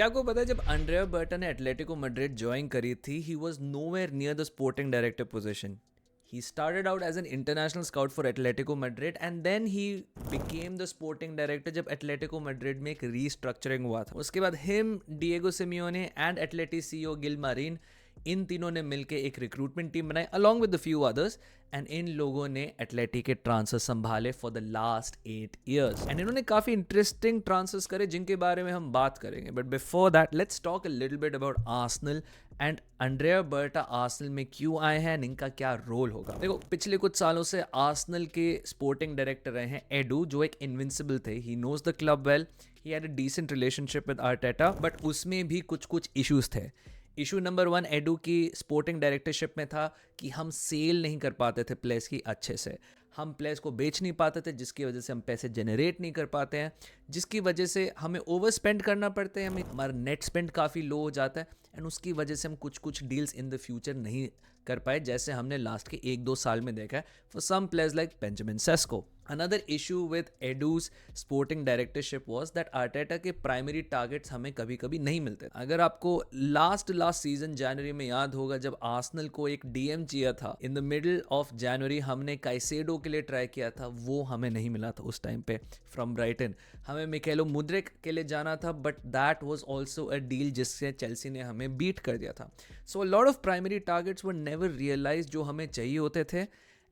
क्या आपको पता है जब अंड्रेया बर्टा ने एटलेटिको मैड्रिड ज्वाइन करी थी he was nowhere near the sporting director position. He started out as an international scout for Atletico Madrid and then he became the sporting director जब Atletico Madrid में एक restructuring हुआ था. उसके बाद him, Diego Simeone and Atleti CEO Gilmarin इन तीनों ने मिलकर एक रिक्रूटमेंट टीम बनाई along with the few others and in लोगों ने एटलेटिक के ट्रांसफर संभाले for the last 8 years and इन्होंने काफी इंटरेस्टिंग ट्रांसफर्स करे जिनके बारे में हम बात करेंगे. But before that let's talk a little bit about Arsenal and Andrea Berta Arsenal में क्यों आए हैं, इनका क्या रोल होगा. देखो, पिछले कुछ सालों से आर्सेनल के स्पोर्टिंग डायरेक्टर रहे हैं एडू, जो एक इनविंसिबल थे. He knows the club well, he had a decent relationship with Arteta, but उसमें भी कुछ इश्यूज थे. इशू नंबर 1 एडू की स्पोर्टिंग डायरेक्टरशिप में था कि हम सेल नहीं कर पाते थे प्लेयर्स की अच्छे से. हम प्लेयर्स को बेच नहीं पाते थे, जिसकी वजह से हम पैसे जनरेट नहीं कर पाते हैं, जिसकी वजह से हमें ओवर स्पेंड करना पड़ता है, हमें हमारा नेट स्पेंड काफ़ी लो हो जाता है एंड उसकी वजह से हम कुछ डील्स इन द फ्यूचर नहीं कर पाए, जैसे हमने लास्ट के 1-2 साल में देखा है for some players like Benjamin Sesko. Another issue with Edu's sporting directorship was that Arteta के प्राइमरी टारगेट्स हमें कभी कभी नहीं मिलते. अगर आपको लास्ट सीजन जनवरी में याद होगा जब आर्सेनल को एक डीएम चाहिए था in the middle of January, हमने काइसेडो के लिए ट्राई किया था, वो हमें नहीं मिला था उस टाइम पे फ्रॉम ब्राइटन. हमें मिकेलो मुद्रिक के लिए जाना था but that was also a deal जिससे चेल्सी ने हमें बीट कर दिया था. So a lot of primary targets were never realised जो हमें चाहिए होते थे.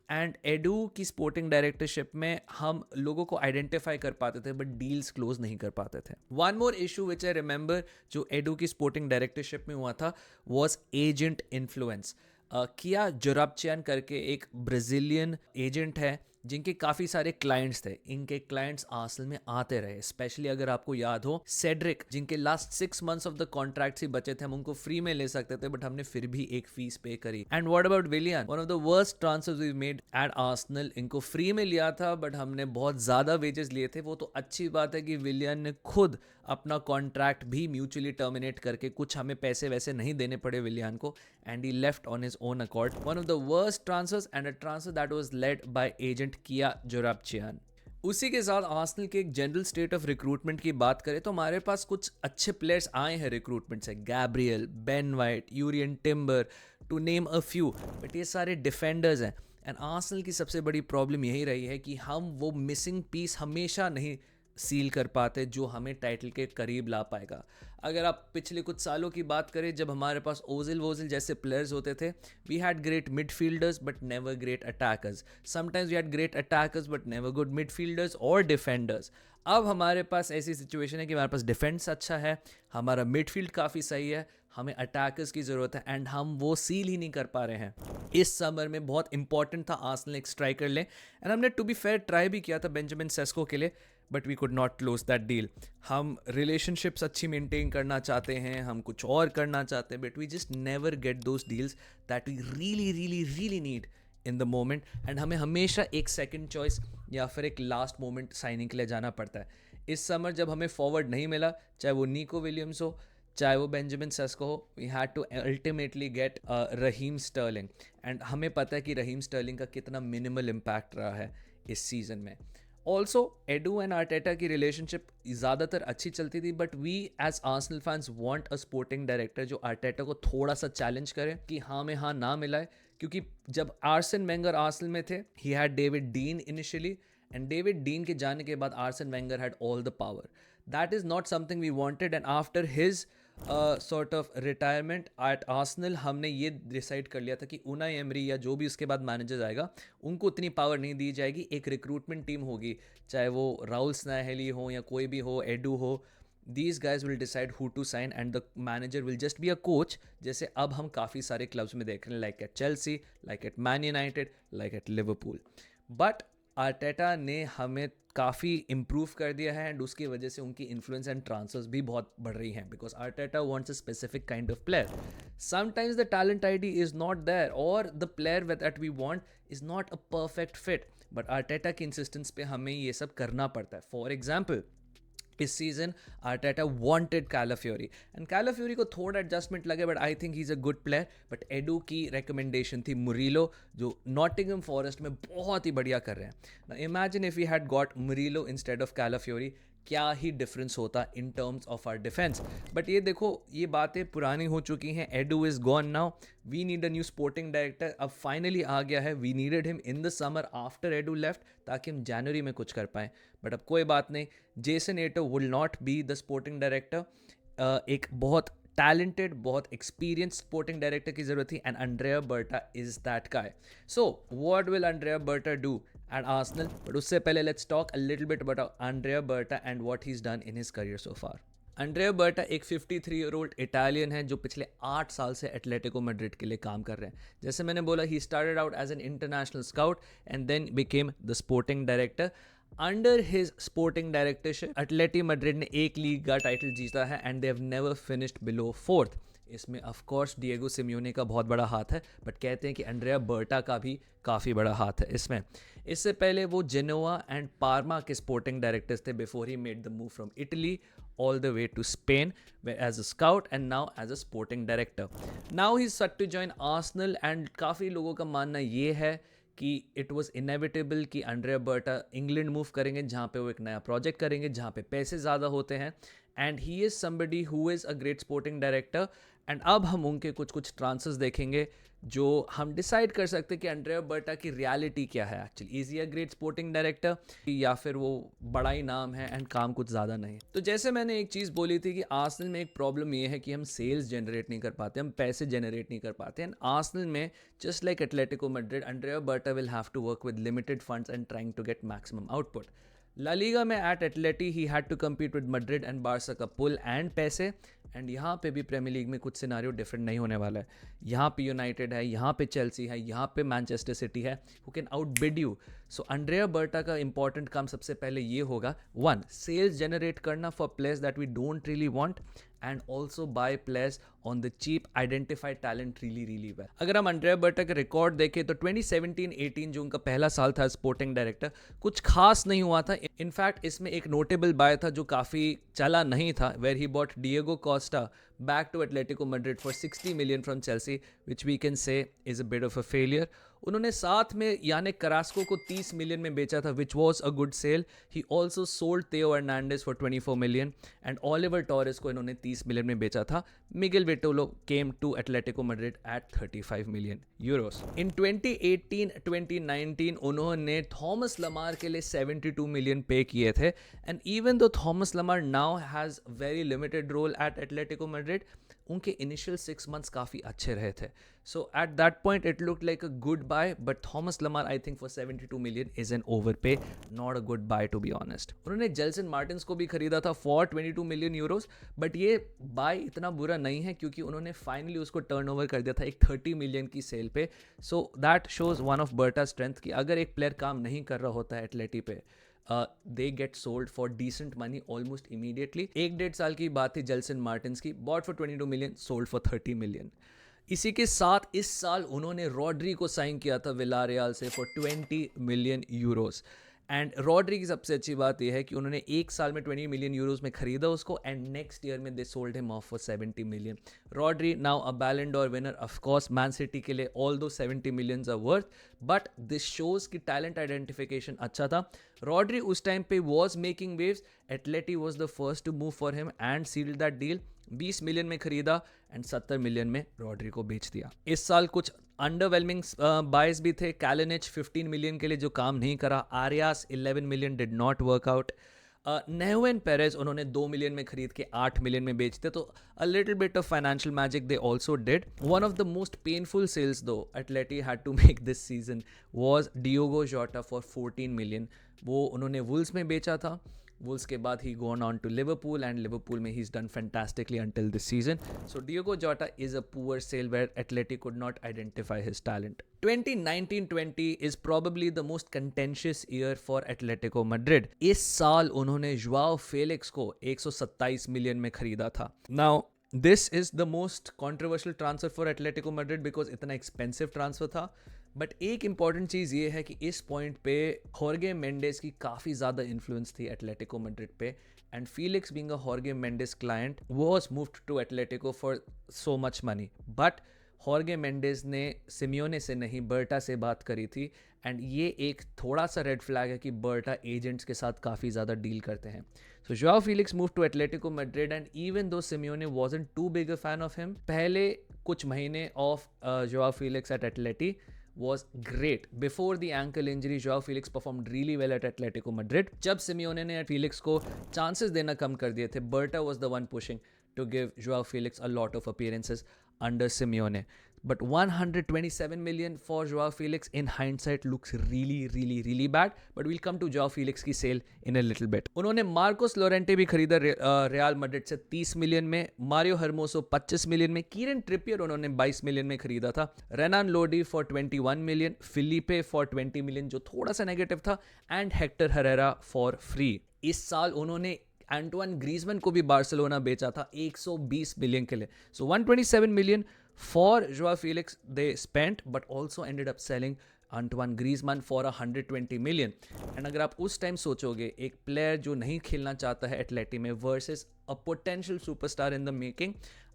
एंड एडू की स्पोर्टिंग डायरेक्टरशिप में हम लोगों को आइडेंटिफाई कर पाते थे बट डील्स क्लोज नहीं कर पाते थे. One more issue which I remember जो एडू की स्पोर्टिंग डायरेक्टरशिप में हुआ था वॉज एजेंट इन्फ्लुएंस. किया जोराबचियान करके एक ब्राज़ीलियन एजेंट है जिनके काफ़ी सारे क्लाइंट्स थे. इनके क्लाइंट्स आर्सेनल में आते रहे, स्पेशली अगर आपको याद हो सेड्रिक, जिनके last 6 months of the contracts ही बचे थे, हम उनको फ्री में ले सकते थे बट हमने फिर भी एक फीस पे करी. And what about Willian, one of the worst transfers we made at Arsenal. इनको फ्री में लिया था बट हमने बहुत ज़्यादा वेजेस लिए थे. वो तो अच्छी बात है कि विलियन ने खुद अपना कॉन्ट्रैक्ट भी म्यूचुअली टर्मिनेट करके, कुछ हमें पैसे वैसे नहीं देने पड़े विलियन को, and he left on his own accord. One of the worst transfers and a transfer that was led by agent किया जोराबचियान. उसी के साथ आर्सेनल के एक जनरल स्टेट ऑफ रिक्रूटमेंट की बात करें तो हमारे पास कुछ अच्छे प्लेयर्स आए हैं रिक्रूटमेंट से. Gabriel, Ben White, Jurrien Timber, to name a few, but ये सारे डिफेंडर्स हैं. एंड आर्सेनल की सबसे बड़ी प्रॉब्लम यही रही है कि हम वो मिसिंग पीस हमेशा नहीं सील कर पाते जो हमें टाइटल के करीब ला पाएगा. अगर आप पिछले कुछ सालों की बात करें जब हमारे पास ओजिल वोजिल जैसे प्लेयर्स होते थे, we had great midfielders but never great attackers. Sometimes we had great attackers but never good midfielders और डिफेंडर्स. अब हमारे पास ऐसी सिचुएशन है कि हमारे पास डिफेंस अच्छा है, हमारा मिडफील्ड काफ़ी सही है, हमें अटैकर्स की ज़रूरत है एंड हम वो सील ही नहीं कर पा रहे हैं. इस समर में बहुत इंपॉर्टेंट था आर्सेनल एक स्ट्राइकर ले, एंड हमने टू बी फेयर ट्राई भी किया था बेंजामिन सेस्को के लिए, but we could not close that deal. हम रिलेशनशिप्स अच्छी मेंटेन करना चाहते हैं, हम कुछ और करना चाहते हैं, but we just never get those deals that we really really really need in the moment. And हमें हमेशा एक सेकंड चॉइस या फिर एक लास्ट मोमेंट साइनिंग के लिए जाना पड़ता है. इस समर जब हमें फॉरवर्ड नहीं मिला, चाहे वो निको विलियम्स हो, चाहे वो बेंजामिन सेस्को हो, we had to ultimately get Raheem Sterling. And हमें पता है कि रहीम स्टर्लिंग का कितना मिनिमल इम्पैक्ट रहा है इस सीज़न में. ऑल्सो एडू एंड आर्टेटा की रिलेशनशिप ज़्यादातर अच्छी चलती थी, but we as Arsenal fans want a sporting director जो आर्टेटा को थोड़ा सा चैलेंज करे कि हाँ में हाँ ना मिलाए. क्योंकि जब आर्सन वेंगर आर्सेनल में थे, he had David Dean initially, and David Dean के जाने के बाद Arsene Wenger had all the power. That is not something we wanted. And after his sort of retirement at Arsenal हमने ये decide कर लिया था कि उनाई एमरी या जो भी उसके बाद मैनेजर आएगा उनको उतनी पावर नहीं दी जाएगी. एक रिक्रूटमेंट टीम होगी, चाहे वो राहुल स्नैहेली हो या कोई भी हो, एडू हो, these guys will decide who to sign and the manager will just be a coach, जैसे अब हम काफ़ी सारे क्लब्स में देख रहे हैं, like at Chelsea, like at Man United, like at Liverpool. But Arteta ने हमें काफ़ी इम्प्रूव कर दिया है एंड उसकी वजह से उनकी इन्फ्लुएंस एंड ट्रांसफर्स भी बहुत बढ़ रही हैं because Arteta wants a specific kind of player. Sometimes the talent ID is not there और the player that we want is not a perfect fit, but Arteta की इंसिस्टेंस पे हमें ये सब करना पड़ता है. फॉर एग्जाम्पल इस season Arteta wanted Calafiori and Calafiori को थोड़ा एडजस्टमेंट लगे but I think he is a good player. But Edu की रिकमेंडेशन थी मुरीलो जो नॉटिंघम फॉरेस्ट में बहुत ही बढ़िया कर रहे हैं. Imagine if we had got Murillo instead of Calafiori, क्या ही डिफरेंस होता in terms of our defence. But ये देखो, ये बातें पुरानी हो चुकी हैं. Edu is gone now. We need a new sporting director. अब फाइनली आ गया है. We needed him in the summer after Edu left, ताकि हम जनवरी में कुछ कर पाएँ. बट अब कोई बात नहीं. Jason Ayto will not be the sporting director. एक बहुत टैलेंटेड, बहुत एक्सपीरियंस स्पोर्टिंग डायरेक्टर की ज़रूरत थी, and Andrea Berta is that guy. So what will Andrea Berta do at Arsenal? But उससे पहले let's talk a little bit about Andrea Berta and what he is done in his career so far. Andrea Berta एक 53-year-old Italian है जो पिछले 8 साल से Atletico Madrid के लिए काम कर रहे हैं. जैसे मैंने बोला, he started out as an international scout and then became the sporting director. Under his sporting directorship Atleti Madrid ने एक लीग का टाइटल जीता है and they have never finished below 4th. इसमें ऑफ कोर्स डिएगो सिमियोने का बहुत बड़ा हाथ है, बट कहते हैं कि अंड्रेया बर्टा का भी काफ़ी बड़ा हाथ है इसमें. इससे पहले वो जेनोआ एंड पार्मा के स्पोर्टिंग डायरेक्टर्स थे before he made the move from Italy all the way to Spain as a scout and now as a sporting director. Now he's set to join Arsenal and काफ़ी लोगों का मानना ये है कि it was inevitable कि अंड्रेया Berta England move करेंगे, जहाँ पे वो एक नया प्रोजेक्ट करेंगे जहाँ पे पैसे ज़्यादा होते हैं. And he is somebody who is a great sporting director. And अब हम उनके कुछ कुछ ट्रांसफर्स देखेंगे जो हम डिसाइड कर सकते हैं कि अंड्रेया बर्टा की रियलिटी क्या है actually. Is he a great sporting director या फिर वो बड़ा ही नाम है एंड काम कुछ ज़्यादा नहीं. तो जैसे मैंने एक चीज़ बोली थी कि आर्सेनल में एक प्रॉब्लम ये है कि हम सेल्स जनरेट नहीं कर पाते, हम पैसे जनरेट नहीं कर पाते. एंड आर्सेनल में just like Atletico Madrid, Andrea Berta will have to work with limited funds and trying to get maximum output. La Liga में at Atleti he had to compete with Madrid and Barca का pull and पैसे. And यहाँ पे भी premiere league में कुछ scenario different नहीं होने वाला है. यहाँ पे यूनाइटेड है, यहाँ पे चेल्सी है, यहाँ पे मैनचेस्टर सिटी है who can outbid you. So Andrea Berta का इंपॉर्टेंट काम सबसे पहले ये होगा, 1 सेल्स जनरेट करना for players that we don't really want and also buy players on the cheap, identify talent really really well. अगर हम अंड्रेया बर्टा का रिकॉर्ड देखें तो 2017-18 जो उनका पहला साल था स्पोर्टिंग डायरेक्टर, कुछ खास नहीं हुआ था. इनफैक्ट इसमें एक नोटेबल बाय था जो काफ़ी चला नहीं था, where he bought Diego Costa back to Atletico Madrid for 60 million from Chelsea, which we can say is a bit of a failure. उन्होंने साथ में यानिक करास्को को 30 मिलियन में बेचा था, which was a good sale. He also sold Theo Hernandez for 24 million and Oliver Torres को इन्होंने 30 million में बेचा था. Miguel Vitolo came to Atletico Madrid at 35 million euros. In 2018-2019 उन्होंने थॉमस लमार के लिए 72 मिलियन पे किए थे. And even though Thomas Lamar now has very limited role at Atletico Madrid, उनके इनिशियल 6 months काफ़ी अच्छे रहे थे. So at that point it look like a good buy, but Thomas Lemar I think for 72 million is an overpay, not a good buy to be honest. उन्होंने Gelson Martins को भी खरीदा था for 22 million euros, but ये buy इतना बुरा नहीं है क्योंकि उन्होंने फाइनली उसको टर्न ओवर कर दिया था एक 30 मिलियन की सेल पे. So that shows one of Berta strength कि अगर एक प्लेयर काम नहीं कर रहा होता है एटलेटी पे, they get sold for decent money almost immediately. 1.5 साल की बात थी जेल्सन मार्टिन्स की, bought for 22 million, sold for 30 million. इसी के साथ इस साल उन्होंने रॉड्री को साइन किया था विलारियल से for 20 million Euros. And Rodri की सबसे अच्छी बात यह है कि उन्होंने एक साल में 20 मिलियन यूरोस में खरीदा उसको एंड नेक्स्ट ईयर में they sold him off for 70 million. Rodri now a Ballon d'Or winner. Of course Man City के लिए although 70 millions are worth, but this shows की टैलेंट आइडेंटिफिकेशन अच्छा था. Rodri उस टाइम पे was making waves. Atleti was the first to move for him and sealed that deal. 20 million में खरीदा and 70 million में रॉड्री को बेच दिया. इस साल कुछ अंडरवेलमिंग बायस भी थे. कैलेनिच 15 मिलियन के लिए जो काम नहीं करा. Arias 11 million did not work out. Nehuen Perez उन्होंने 2 मिलियन में खरीद के 8 मिलियन में बेचते, तो a little bit of financial magic they also did. One of the most painful sales though Atleti had to make this season was Diogo Jota for 14 million. वो उन्होंने Wolves में बेचा था. वुल्स के बाद ही gone on to Liverpool and Liverpool में ही is done fantastically until this season. So Diogo Jota is a poor sale where Atleti could not identify his talent. 2019-20 is probably the most contentious year for Atletico Madrid. इस साल उन्होंने जुआओ Felix को 127 million में खरीदा था. Now this is the most controversial transfer for Atletico Madrid because इतना expensive transfer था. But एक इंपॉर्टेंट चीज़ ये है कि इस पॉइंट पे हॉर्गे मेंडेस की काफ़ी ज़्यादा इन्फ्लुएंस थी एटलेटिको मैड्रिड पे. एंड फीलिक्स बीइंग अ हॉर्गे Mendes client was moved to Atletico for so much money. But हॉर्गे मेंडेस ने सिमियोने से नहीं बर्टा से बात करी थी, एंड ये एक थोड़ा सा रेड फ्लैग है कि बर्टा एजेंट्स के साथ काफ़ी ज़्यादा डील करते हैं. So Joao Felix move to Atletico Madrid, and even though Simeone wasn't too big a fan of him, पहले कुछ महीने of Joao Felix at Atleti was great. Before the ankle injury, Joao Felix performed really well at Atletico Madrid. जब Simeone ने Felix को chances देना कम कर दिए थे, Berta was the one pushing to give Joao Felix a lot of appearances under Simeone. But 127 million for Joao Felix in hindsight looks really bad. But we'll come to Joao Felix की sale in a little bit. उन्होंने Marcos Llorente भी खरीदा Real Madrid से 30 million में, Mario Hermoso 25 million में, Kieran Trippier उन्होंने 22 million में खरीदा था, Renan Lodi for 21 million, Felipe for 20 million जो थोड़ा सा नेगेटिव था, and Hector Herrera for free. इस साल उन्होंने एंटोइन ग्रीजमैन को भी बार्सिलोना बेचा था 120 मिलियन के लिए. सो 127 million for Joao Felix they spent, but also ended up selling Antoine Griezmann for 120 million. And अगर आप उस टाइम सोचोगे एक प्लेयर जो नहीं खेलना चाहता है एटलेटी में versus a potential superstar in the making,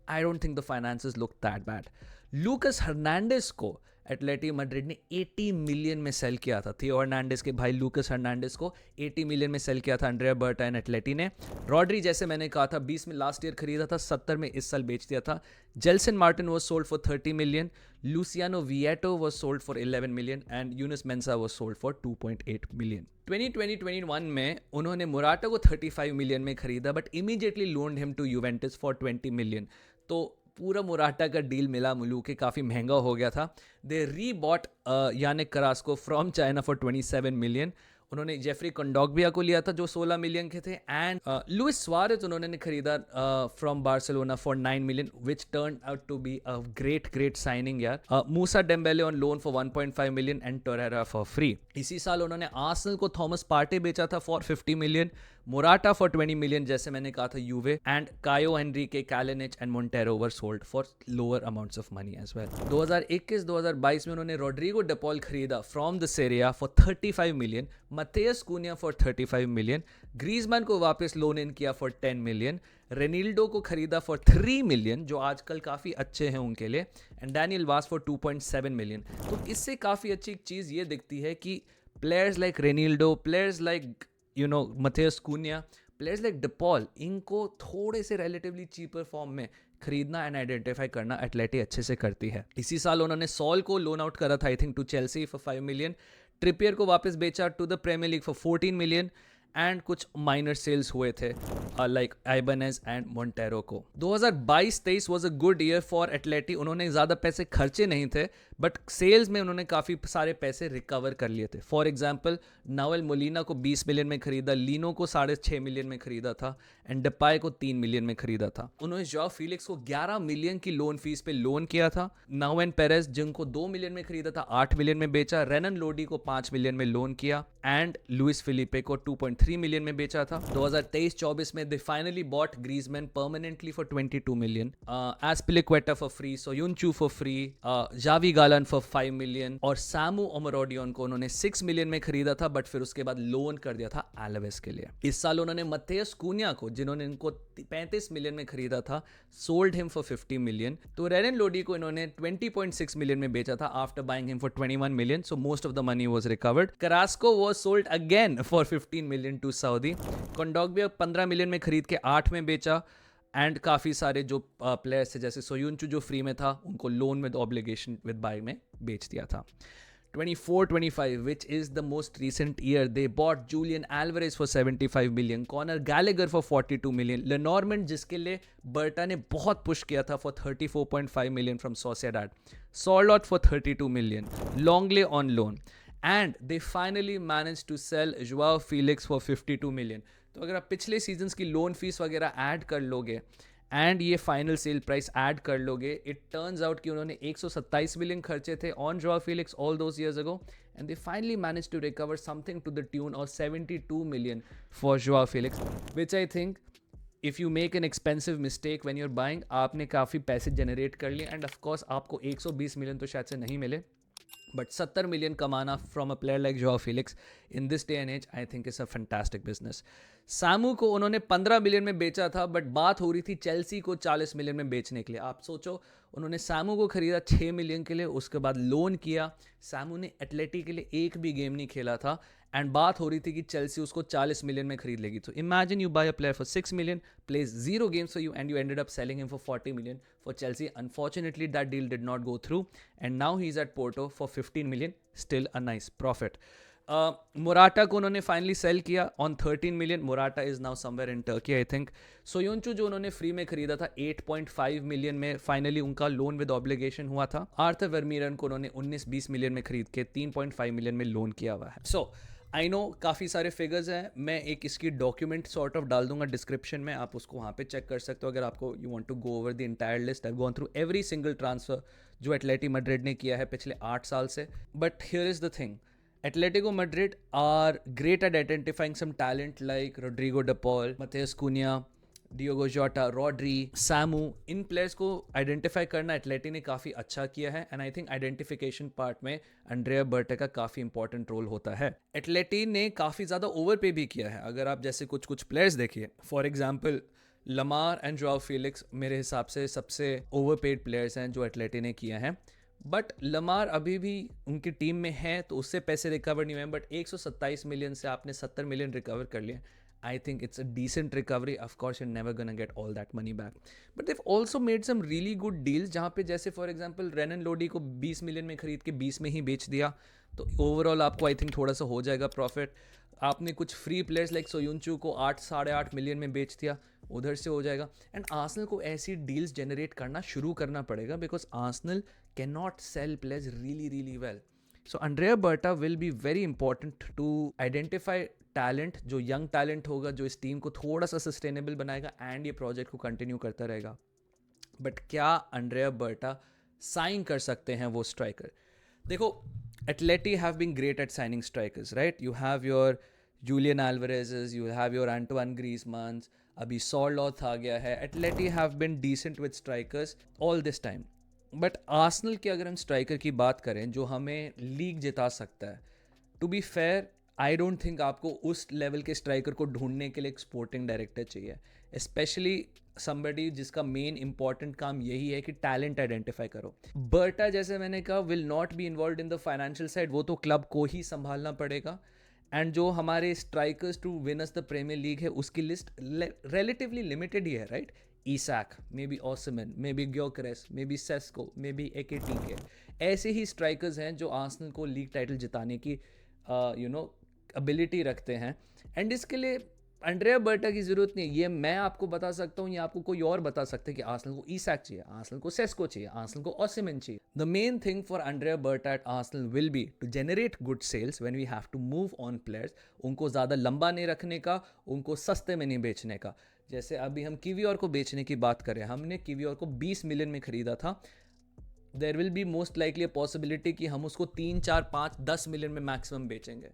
I don't think the finances look that bad. लूकस Hernandez को एटलेटी मैड्रिड ने 80 मिलियन में सेल किया था. थियो हर्नांडेस के भाई लूकस हर्नांडेस को 80 मिलियन में सेल किया था अंड्रेया बर्टा एंड एटलेटी ने. रॉड्री जैसे मैंने कहा था 20 में लास्ट ईयर खरीदा था, 70 में इस साल बेच दिया था. Gelson Martin was sold for 30 million, Luciano Vietto was sold for 11 million, and Yunis Mensah was sold for 2.8 million. 2020-21 में उन्होंने मोराटा को 35 मिलियन में खरीदा, but immediately loaned him to Juventus for 20 million. तो पूरा मोराटा का डील मिला मुलू के काफ़ी महंगा हो गया था. They rebought Yannick Carrasco from China for 27 million. उन्होंने जेफरी कंडोग्बिया को लिया था जो 16 मिलियन के थे, एंड लुइस सुआरेज उन्होंने खरीदा from Barcelona for 9 million, which turn out to be a great signing यार. Moussa Dembele on loan for 1.5 million and Torreira for free. इसी साल उन्होंने आर्सेनल को थॉमस पार्टे बेचा था for 50 million, Morata for 20 million जैसे मैंने कहा था Juve, and Caio Henrique, Kalinic and Montero were sold for lower amounts of money as well. 2021-2022 में उन्होंने रोड्रिगो डेपॉल खरीदा from the Serie A for 35 million, Matheus Cunha for 35 million, Griezmann को वापस loan in किया फॉर 10 मिलियन, रेनिल्डो को खरीदा for 3 million जो आजकल काफ़ी अच्छे हैं उनके लिए, and Daniel Wass for 2.7 million. तो इससे काफ़ी अच्छी चीज़ ये दिखती है कि players like Reinildo, players like Matheus Cunha, players like De Paul, इनको थोड़े से रिलेटिवली चीपर फॉर्म में खरीदना एंड आइडेंटिफाई करना एटलेटी अच्छे से करती है. इसी साल उन्होंने सॉल को लोन आउट करा था I think to Chelsea for 5 million, Trippier को वापस बेचा to the Premier League for 14 million, and कुछ माइनर सेल्स हुए थे लाइक आइबनेज एंड मोंटेरो को. 2022-23 was a good year for Atleti. उन्होंने ज़्यादा पैसे खर्चे नहीं थे, बट सेल्स में उन्होंने काफ़ी सारे पैसे रिकवर कर लिए थे. फॉर एग्जाम्पल नावल मोलिना को 20 मिलियन में खरीदा, लीनो को 6.5 मिलियन में खरीदा था, एंड डिपाई को 3 मिलियन में खरीदा था. उन्होंने जोआओ फीलिक्स को 11 मिलियन की लोन फीस पे लोन किया था. नावन पेरेस जिनको 2 मिलियन में खरीदा था 8 मिलियन में बेचा, रेनन लोडी को 5 मिलियन में लोन किया, एंड लुइस फिलिपे को 2.3 मिलियन में बेचा था. 2023-24 में they finally bought Griezmann permanently for 22 million, Azpilicueta for free, Soyuncu for free, Javi Galan for 5 million, और सामू ओमरोडियन को उन्होंने 6 मिलियन में खरीदा था, बट फिर उसके बाद लोन कर दिया था एलवेस के लिए. इस साल उन्होंने मथेयस कूनिया को, जिन्होंने इनको 35 मिलियन में खरीदा था, सोल्ड हिम फॉर 50 मिलियन. तो रेनन लोडी को इन्होंने 20.6 मिलियन में बेचा था after buying him for 21 million, so most of the money was recovered. Carrasco was sold again for 15 million to Saudi. Kondogbia 15 million में खरीद के 8 में बेचा, एंड काफ़ी सारे जो प्लेयर्स थे जैसे सोयुनचू जो फ्री में था उनको loan with obligation with buy में बेच दिया था. 24-25, which is the most recent year, they bought Julian Alvarez for 75 million, Conor Gallagher for 42 million, Lenormand जिसके लिए बर्टा ने बहुत पुश किया था for 34.5 million from Sociedad, Sorloth for 32 million, Longley on loan, and they finally managed to sell Joao Felix for 52 million. तो अगर आप पिछले सीजन्स की लोन फीस वगैरह ऐड कर लोगे एंड ये फाइनल सेल प्राइस ऐड कर लोगे, इट टर्न्स आउट कि उन्होंने 127 मिलियन खर्चे थे on Joao Felix all those years ago, and they finally manage to recover something to the tune of 72 million for Joao Felix, which I think if you make an expensive mistake when you are buying, आपने काफ़ी पैसे generate कर लिए, and of course आपको 120 million तो शायद से नहीं मिले, बट 70 मिलियन कमाना from a player like Joao Felix in this day and as I think is a fantastic business. Samu को उन्होंने 15 मिलियन में बेचा था, बट बात हो रही थी चेल्सी को 40 मिलियन में बेचने के लिए। आप सोचो, उन्होंने सामू को खरीदा 6 मिलियन के लिए, उसके बाद लोन किया। सामू ने एटलेटी के लिए एक भी गेम नहीं खेला था, एंड बात हो रही थी कि चेल्सी उसको 40 मिलियन में खरीद लेगी। तो imagine you buy a player for 6 million, plays 0 games for you, and you ended up selling him for 40 million for Chelsea. Unfortunately, that deal did not go through, and now he's at Porto for 15 million, still a nice profit. Morata को उन्होंने finally sell किया on 13 million. Morata is now somewhere in Turkey I think. Soyuncu जो उन्होंने free में खरीदा था 8.5 million में, finally उनका लोन विद ऑब्लिगेशन हुआ था। आर्थर वर्मीरन को उन्होंने 19-20 मिलियन में खरीद के 3.5 मिलियन में लोन किया हुआ है। सो आई नो काफ़ी सारे फिगर्स हैं, मैं एक इसकी डॉक्यूमेंट सॉर्ट ऑफ डाल दूंगा डिस्क्रिप्शन में, आप उसको वहाँ पे चेक कर सकते हो अगर आपको you want to go over the entire list. I gone through every single transfer जो एटलेटिको मैड्रिड ने किया है पिछले 8 साल से। But here is the thing, Atletico Madrid are great at identifying some talent like Rodrigo De Paul, Matheus Cunha, Diogo Jota, Rodri, Samu. In players को identify करना एटलेटी ने काफ़ी अच्छा किया है, and I think identification part में अंड्रेया बर्टे का काफ़ी इंपॉर्टेंट रोल होता है। एटलेटी ने काफ़ी ज़्यादा ओवर पे भी किया है। अगर आप जैसे कुछ प्लेयर्स देखिए, for example Lamar and Joao Felix मेरे हिसाब से सबसे ओवरपेड प्लेयर्स हैं जो एटलेटी ने किए हैं। बट लमार अभी भी उनकी टीम में है तो उससे पैसे रिकवर नहीं हुए, बट 127 मिलियन से आपने 70 मिलियन रिकवर कर लिए। I think it's a decent recovery. Of course you never gonna get all that money back, but they've also made some really good deals, जहाँ पे जैसे फॉर एग्जांपल रेनन लोडी को 20 मिलियन में खरीद के 20 में ही बेच दिया, तो ओवरऑल आपको आई थिंक थोड़ा सा हो जाएगा प्रॉफिट। आपने कुछ फ्री प्लेयर्स लाइक सोयुंचू को 8-8.5 मिलियन में बेच दिया, उधर से हो जाएगा। एंड आर्सेनल को ऐसी डील्स जनरेट करना शुरू करना पड़ेगा, because Arsenal can not sell players really well. So Andrea Berta will be very important to identify talent, जो यंग टैलेंट होगा जो इस टीम को थोड़ा सा सस्टेनेबल बनाएगा एंड ये प्रोजेक्ट को कंटिन्यू करता रहेगा। बट क्या अंड्रेया बर्टा साइन कर सकते हैं वो स्ट्राइकर? देखो, Atleti have been great at signing strikers, right? You have your Julian Alvarezes, you have your Antoine Griezmanns, अभी सॉर्लॉथ आ गया है। Atleti have been decent with strikers all this time. But Arsenal की अगर हम striker की बात करें जो हमें लीग जिता सकता है, to be fair I don't think आपको उस लेवल के स्ट्राइकर को ढूंढने के लिए एक स्पोर्टिंग डायरेक्टर चाहिए, स्पेशली समबडी जिसका मेन इंपॉर्टेंट काम यही है कि टैलेंट आइडेंटिफाई करो। बर्टा जैसे मैंने कहा will not be involve in the financial side, वो तो क्लब को ही संभालना पड़ेगा। एंड जो हमारे strikers to win us the Premier League है उसकी लिस्ट रिलेटिवली लिमिटेड ही है, right? Isak, maybe Osimhen, maybe Gyökeres, maybe Sesko, maybe Ekitike, ऐसे ही स्ट्राइकर्स हैं जो आर्सेनल को लीग टाइटल जिताने की एबिलिटी रखते हैं। एंड इसके लिए अंड्रेया बर्टा की ज़रूरत नहीं है, ये मैं आपको बता सकता हूँ, या आपको कोई और बता सकता है कि आर्सेनल को ईसैक चाहिए, आर्सेनल को सेस्को चाहिए, आर्सेनल को ओसिमेन चाहिए। The main thing for Andrea Berta at Arsenal will be to generate good sales when we have to move on players, उनको ज़्यादा लंबा नहीं रखने का, उनको सस्ते में नहीं बेचने का। जैसे अभी हम किवियोर को बेचने की बात करें, हमने किवियोर को 20 मिलियन में खरीदा था, there will be most likely a possibility कि हम उसको 3, 4, 5, 10 मिलियन में मैक्सिमम बेचेंगे,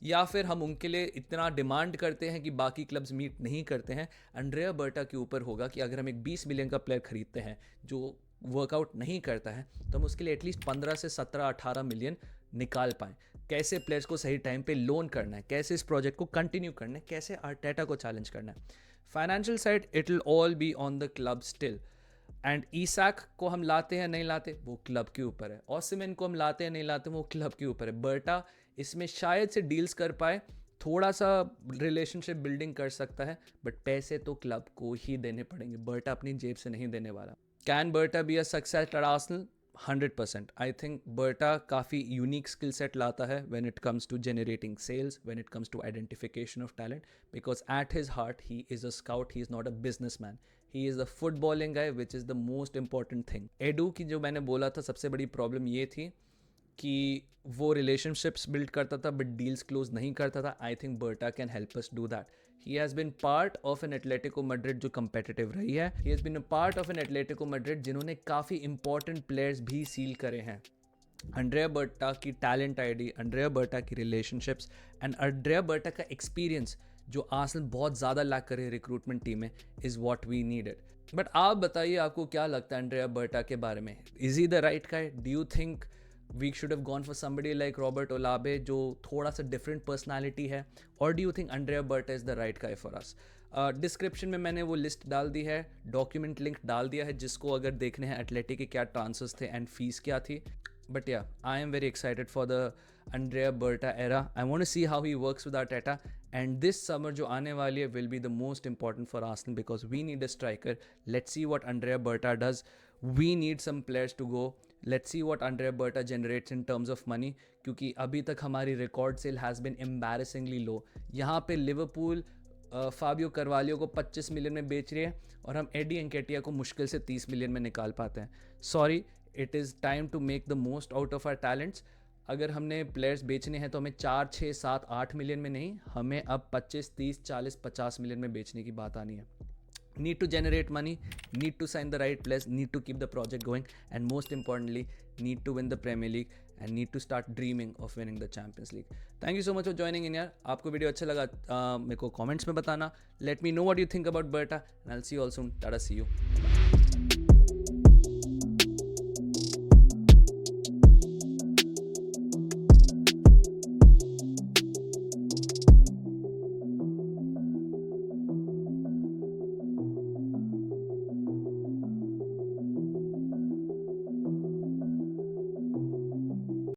या फिर हम उनके लिए इतना डिमांड करते हैं कि बाकी क्लब्स मीट नहीं करते हैं। अंड्रेया बर्टा के ऊपर होगा कि अगर हम एक 20 मिलियन का प्लेयर खरीदते हैं जो वर्कआउट नहीं करता है, तो हम उसके लिए एटलीस्ट 15 से 17, 18 मिलियन निकाल पाएँ। कैसे प्लेयर्स को सही टाइम पे लोन करना है, कैसे इस प्रोजेक्ट को कंटिन्यू करना है, कैसे आर्टेटा को चैलेंज करना है। Financial side it will all be on the club still. And Isak को हम लाते हैं नहीं लाते वो क्लब के ऊपर है, ओसिमेन को हम लाते हैं नहीं लाते वो क्लब के ऊपर है। बर्टा इसमें शायद से डील्स कर पाए, थोड़ा सा रिलेशनशिप बिल्डिंग कर सकता है, बट पैसे तो क्लब को ही देने पड़ेंगे, बर्टा अपनी जेब से नहीं देने वाला। Can Berta be a success at Arsenal? 100%। I think Berta काफ़ी यूनिक स्किल सेट लाता है when it comes to generating sales, when it comes to identification of talent, because at his heart he is a scout, he is not a businessman, he is the footballing guy, which is the most important thing. Edu की जो मैंने बोला था सबसे बड़ी problem ये थी कि वो रिलेशनशिप्स बिल्ड करता था बट डील्स क्लोज नहीं करता था। I think Berta can help us do that. He has been part of an Atletico Madrid जो कंपेटिटिव रही है, he has been a part of an Atletico Madrid जिन्होंने काफ़ी इंपॉर्टेंट प्लेयर्स भी seal करे हैं। अंड्रेया बर्टा की talent ID, Andrea Berta की रिलेशनशिप्स एंड अंड्रेया बर्टा का एक्सपीरियंस जो आर्सेनल बहुत ज़्यादा लैक करे रिक्रूटमेंट टीम में is what we needed. But आप बताइए आपको क्या लगता है अंड्रेया बर्टा के बारे में? Is he the right guy? Do you think we should have gone for somebody like Robert Olabe जो थोड़ा सा different personality है, or do you think Andrea Berta is the right guy for us? Description में मैंने वो list डाल दी है, document link डाल दिया है जिसको अगर देखने हैं एथलेटिक के क्या ट्रांसफर्स थे एंड फीस क्या थी. But yeah, I am very excited for the Andrea Berta era. I want to see how he works with Arteta. And this summer जो आने वाली है will be the most important for Arsenal because we need a striker. Let's see what Andrea Berta does. We need some players to go. Let's see what Andrea Berta generates in terms of money. क्योंकि अभी तक हमारी record sale has been embarrassingly low. यहाँ पे Liverpool Fabio करवालियो को 25 million में बेच रही है और हम एडी एंकेटिया को मुश्किल से 30 मिलियन में निकाल पाते हैं. Sorry, it is time to make the most out of our talents. अगर हमने प्लेयर्स बेचने हैं तो हमें 4, 6, 7, 8 मिलियन में नहीं, हमें अब 25, 30, 40, 50 मिलियन में बेचने की बात आनी है. Need to generate money, need to sign the right players, need to keep the project going, and most importantly, need to win the Premier League and need to start dreaming of winning the Champions League. Thank you so much for joining in यार. आपको video अच्छा लगा मेरे को comments में बताना. Let me know what you think about Berta and I'll see you all soon. Tata, see you.